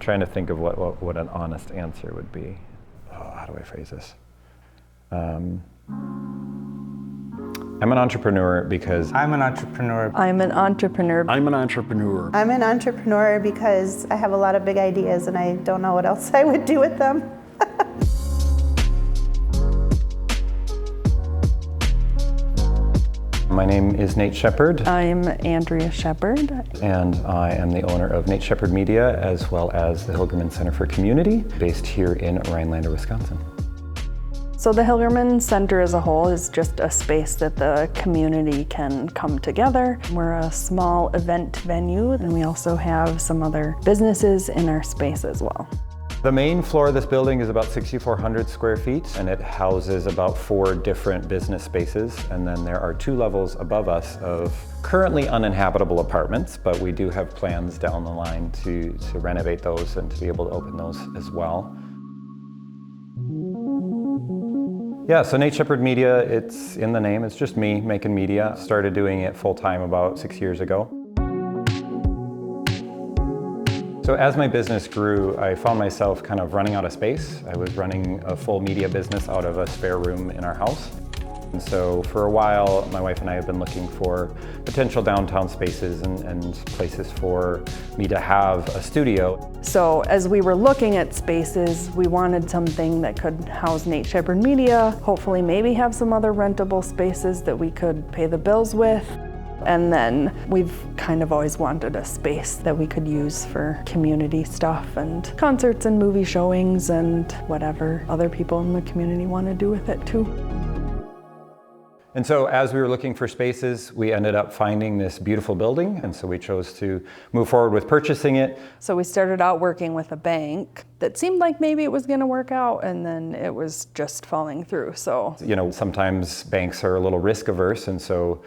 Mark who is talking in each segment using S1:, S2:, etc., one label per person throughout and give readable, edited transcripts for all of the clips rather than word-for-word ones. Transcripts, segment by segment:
S1: trying to think of what an honest answer would be. Oh, how do I phrase this? I'm an entrepreneur because
S2: I'm an entrepreneur.
S3: I'm an entrepreneur.
S4: I'm an entrepreneur.
S5: I'm an entrepreneur because I have a lot of big ideas and I don't know what else I would do with them.
S1: My name is Nate Shepard.
S3: I'm Andrea Shepard.
S1: And I am the owner of Nate Shepard Media, as well as the Hilgerman Center for Community, based here in Rhinelander, Wisconsin.
S3: So the Hilgerman Center as a whole is just a space that the community can come together. We're a small event venue, and we also have some other businesses in our space as well.
S1: The main floor of this building is about 6,400 square feet, and it houses about 4 different business spaces. And then there are 2 levels above us of currently uninhabitable apartments, but we do have plans down the line to renovate those and to be able to open those as well. Yeah, so Nate Shepard Media, it's in the name. It's just me making media. Started doing it full-time about 6 years ago. So as my business grew, I found myself kind of running out of space. I was running a full media business out of a spare room in our house. And so for a while, my wife and I have been looking for potential downtown spaces and places for me to have a studio.
S3: So as we were looking at spaces, we wanted something that could house Nate Shepard Media, hopefully maybe have some other rentable spaces that we could pay the bills with. And then we've kind of always wanted a space that we could use for community stuff and concerts and movie showings and whatever other people in the community want to do with it too.
S1: And so as we were looking for spaces, we ended up finding this beautiful building, and so we chose to move forward with purchasing it.
S3: So we started out working with a bank that seemed like maybe it was going to work out, and then it was just falling through. So,
S1: you know, sometimes banks are a little risk averse, and so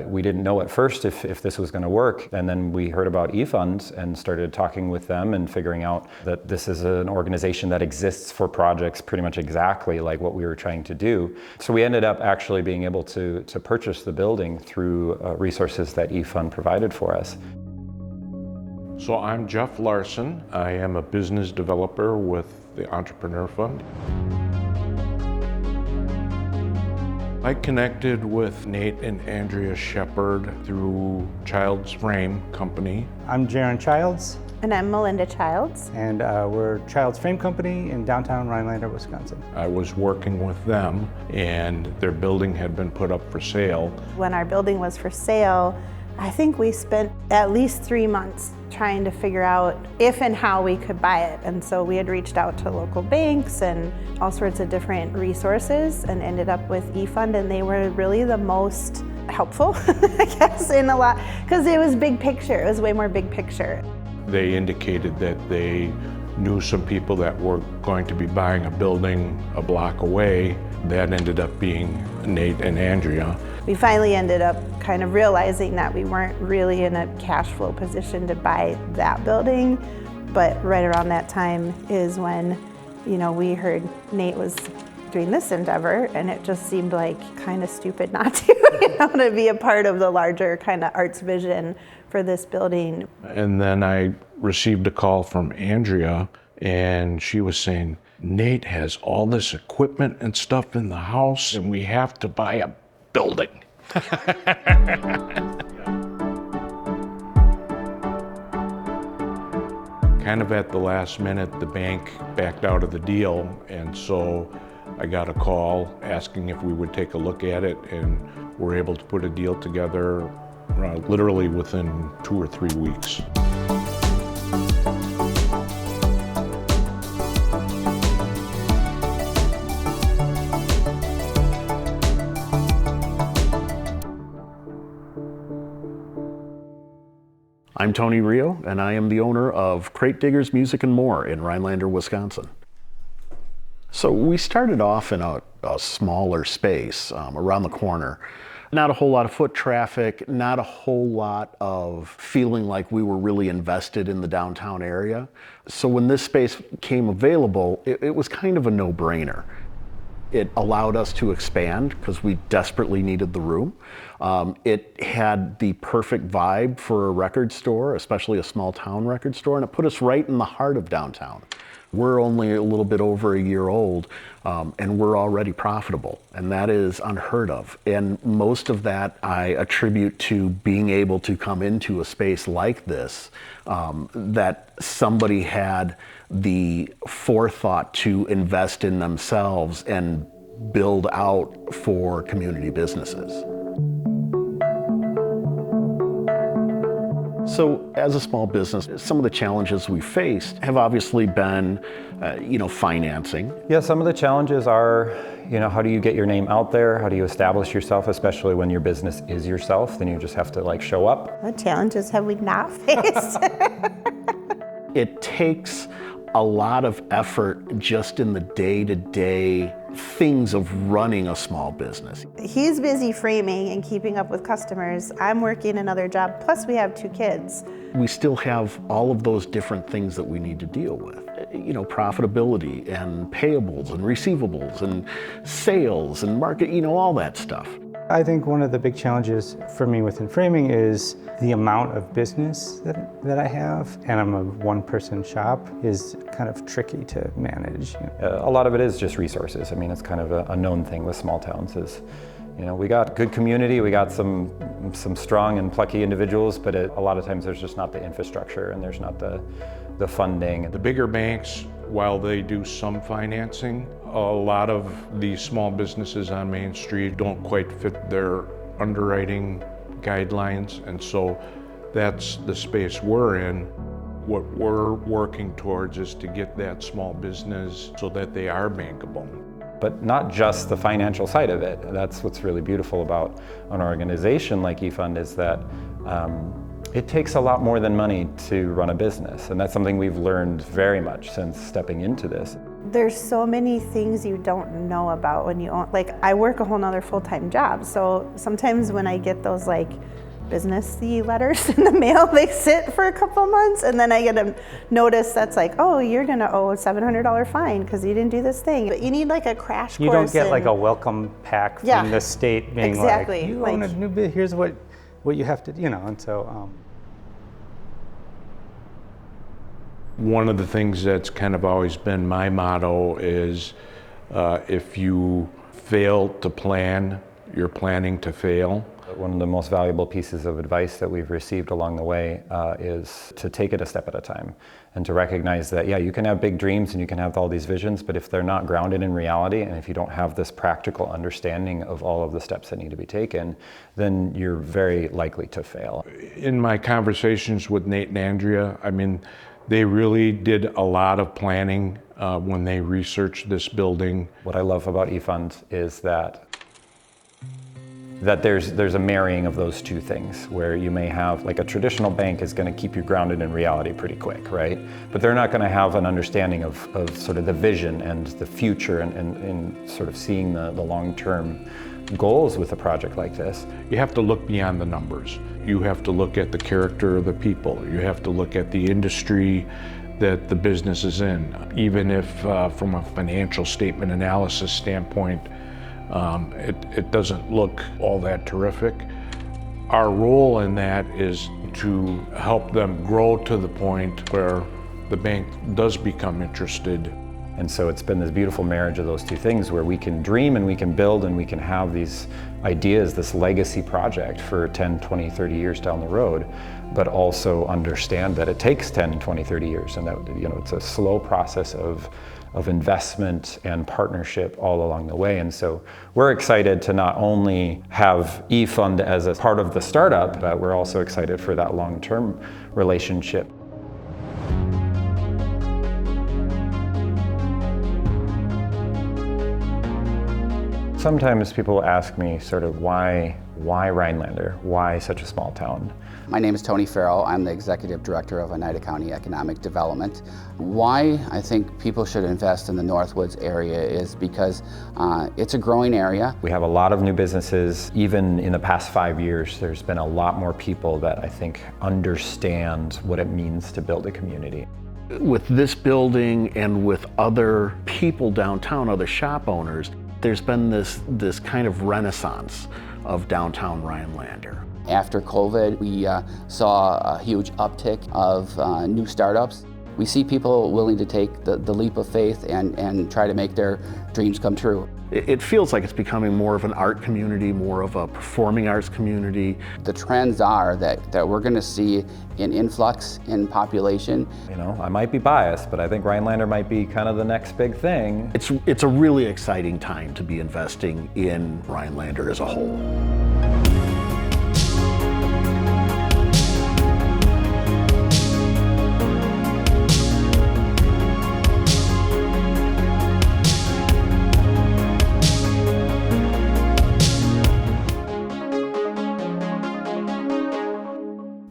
S1: we didn't know at first if this was going to work. And then we heard about eFunds and started talking with them and figuring out that this is an organization that exists for projects pretty much exactly like what we were trying to do. So we ended up actually being able to purchase the building through resources that eFund provided for us.
S6: So I'm Jeff Larson. I am a business developer with the Entrepreneur Fund. I connected with Nate and Andrea Shepard through Child's Frame Company.
S2: I'm Jaron Childs,
S5: And I'm Melinda Childs.
S2: and we're Child's Frame Company in downtown Rhinelander, Wisconsin.
S6: I was working with them, and their building had been put up for sale.
S5: When our building was for sale, I think we spent at least 3 months trying to figure out if and how we could buy it. And so we had reached out to local banks and all sorts of different resources and ended up with eFund, and they were really the most helpful, I guess, in a lot, because it was big picture. It was way more big picture.
S6: They indicated that they knew some people that were going to be buying a building a block away. That ended up being Nate and Andrea.
S5: We finally ended up kind of realizing that we weren't really in a cash flow position to buy that building, but right around that time is when, you know, we heard Nate was doing this endeavor, and it just seemed like kind of stupid not to, you know, to be a part of the larger kind of arts vision for this building.
S6: And then I received a call from Andrea, and she was saying, Nate has all this equipment and stuff in the house, and we have to buy a building. Kind of at the last minute, the bank backed out of the deal, and so I got a call asking if we would take a look at it, and we're able to put a deal together literally within 2 or 3 weeks.
S4: I'm Tony Rio, and I am the owner of Crate Diggers Music and More in Rhinelander, Wisconsin. So we started off in a smaller space around the corner. Not a whole lot of foot traffic, not a whole lot of feeling like we were really invested in the downtown area. So when this space came available, it was kind of a no-brainer. It allowed us to expand because we desperately needed the room. It had the perfect vibe for a record store, especially a small town record store, and it put us right in the heart of downtown. We're only a little bit over a year old, and we're already profitable, and that is unheard of. And most of that I attribute to being able to come into a space like this, that somebody had the forethought to invest in themselves and build out for community businesses. So as a small business, some of the challenges we faced have obviously been, financing.
S1: Yeah, some of the challenges are, how do you get your name out there? How do you establish yourself, especially when your business is yourself? Then you just have to show up.
S5: What challenges have we not faced?
S4: It takes a lot of effort just in the day-to-day things of running a small business.
S5: He's busy framing and keeping up with customers. I'm working another job, plus we have 2 kids.
S4: We still have all of those different things that we need to deal with. Profitability and payables and receivables and sales and market, all that stuff.
S2: I think one of the big challenges for me within framing is the amount of business that I have, and I'm a one-person shop, is kind of tricky to manage.
S1: A lot of it is just resources. I mean, it's kind of a known thing with small towns is, we got good community, we got some strong and plucky individuals, but a lot of times there's just not the infrastructure and there's not the funding.
S6: The bigger banks, while they do some financing, a lot of these small businesses on Main Street don't quite fit their underwriting guidelines, and so that's the space we're in. What we're working towards is to get that small business so that they are bankable.
S1: But not just the financial side of it. That's what's really beautiful about an organization like eFund is that it takes a lot more than money to run a business, and that's something we've learned very much since stepping into this.
S5: There's so many things you don't know about when you own, I work a whole nother full-time job, so sometimes when I get those business-y letters in the mail, they sit for a couple months, and then I get a notice that's oh, you're gonna owe a $700 fine because you didn't do this thing. But you need a crash course.
S2: You don't get a welcome pack from the state being
S5: exactly.
S2: you own a new bit, here's what you have to, and so.
S6: One of the things that's kind of always been my motto is if you fail to plan, you're planning to fail.
S1: One of the most valuable pieces of advice that we've received along the way is to take it a step at a time and to recognize that, you can have big dreams and you can have all these visions, but if they're not grounded in reality and if you don't have this practical understanding of all of the steps that need to be taken, then you're very likely to fail.
S6: In my conversations with Nate and Andrea, they really did a lot of planning when they researched this building.
S1: What I love about eFund is that there's a marrying of those two things where you may have a traditional bank is going to keep you grounded in reality pretty quick, right? But they're not going to have an understanding of sort of the vision and the future and sort of seeing the long-term goals with a project like this.
S6: You have to look beyond the numbers. You have to look at the character of the people. You have to look at the industry that the business is in. Even if from a financial statement analysis standpoint, it doesn't look all that terrific. Our role in that is to help them grow to the point where the bank does become interested.
S1: And so it's been this beautiful marriage of those two things where we can dream and we can build and we can have these ideas, this legacy project for 10, 20, 30 years down the road, but also understand that it takes 10, 20, 30 years and that it's a slow process of investment and partnership all along the way. And so we're excited to not only have eFund as a part of the startup, but we're also excited for that long-term relationship. Sometimes people ask me sort of why Rhinelander? Why such a small town?
S7: My name is Tony Farrell. I'm the Executive Director of Oneida County Economic Development. Why I think people should invest in the Northwoods area is because it's a growing area.
S1: We have a lot of new businesses. Even in the past 5 years, there's been a lot more people that I think understand what it means to build a community.
S4: With this building and with other people downtown, other shop owners, There's been this kind of renaissance of downtown Rhinelander.
S7: After COVID, we saw a huge uptick of new startups. We see people willing to take the leap of faith and try to make their dreams come true.
S4: It feels like it's becoming more of an art community, more of a performing arts community.
S7: The trends are that we're going to see an influx in population.
S1: You know, I might be biased, but I think Rhinelander might be kind of the next big thing.
S4: It's a really exciting time to be investing in Rhinelander as a whole.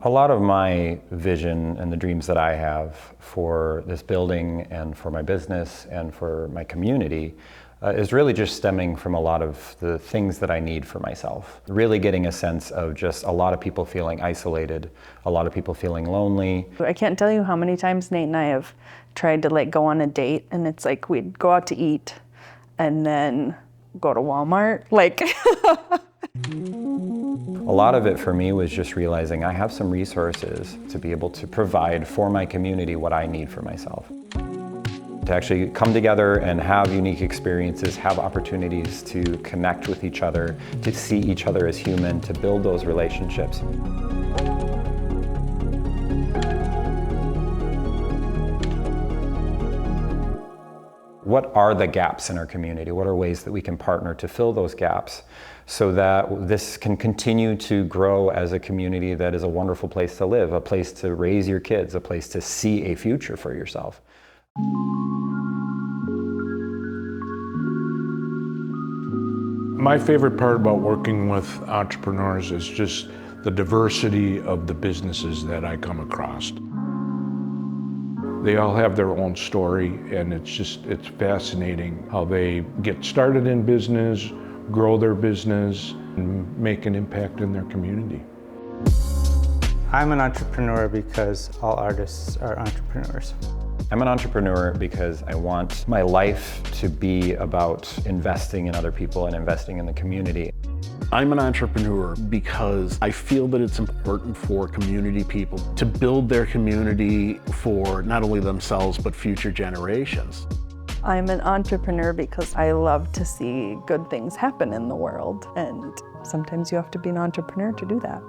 S1: A lot of my vision and the dreams that I have for this building and for my business and for my community is really just stemming from a lot of the things that I need for myself. Really getting a sense of just a lot of people feeling isolated, a lot of people feeling lonely.
S3: I can't tell you how many times Nate and I have tried to go on a date, and it's like we'd go out to eat and then go to Walmart.
S1: A lot of it for me was just realizing I have some resources to be able to provide for my community what I need for myself. To actually come together and have unique experiences, have opportunities to connect with each other, to see each other as human, to build those relationships. What are the gaps in our community? What are ways that we can partner to fill those gaps so that this can continue to grow as a community that is a wonderful place to live, a place to raise your kids, a place to see a future for yourself?
S6: My favorite part about working with entrepreneurs is just the diversity of the businesses that I come across. They all have their own story, and it's fascinating how they get started in business, grow their business, and make an impact in their community.
S2: I'm an entrepreneur because all artists are entrepreneurs.
S1: I'm an entrepreneur because I want my life to be about investing in other people and investing in the community.
S4: I'm an entrepreneur because I feel that it's important for community people to build their community for not only themselves, but future generations.
S3: I'm an entrepreneur because I love to see good things happen in the world, and sometimes you have to be an entrepreneur to do that.